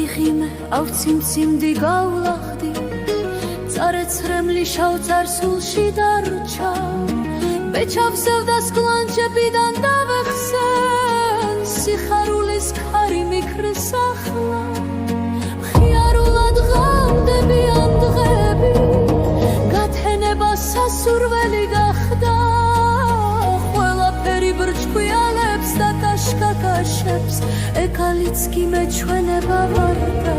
ღიმე ავციმციმდი გავლახდი წარეცრემლი შავ წარსულში დარჩა ბეჩავსევდა სკლანჩებიდან დავეხსენ სიხარულის ქარი მიქრის ახლა მხიარულად ღამდებიან დღები გათენება სასურველი გახდა ყველაფერი ბრჩქვიალებს და კაშკაკაშებს ეკალიც კი მეჩვენება ვარდა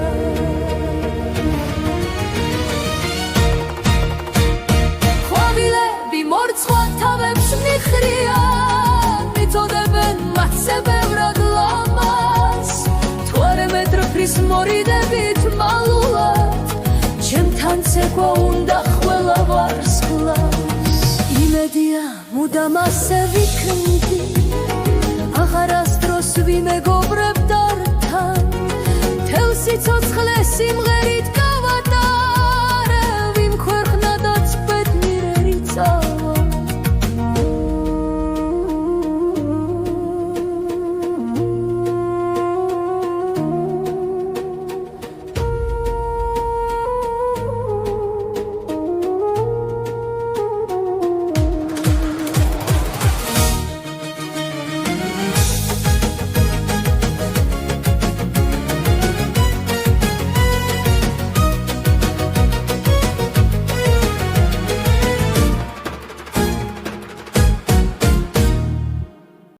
ყვავილები მორცხვად თავებს მიხრიან მიწოდებენ მათზე ბევრად ლამაზ თუ არა მეტრფრის მორიდებით მალულად ჩემთან ცეკვა უნდა ყველა ვარსკვლავს იმედია მუდამ ასე ვიქნდი აღარასდროს ვიმეგობრებ დართან თელ სიცოცხლე სიმღერით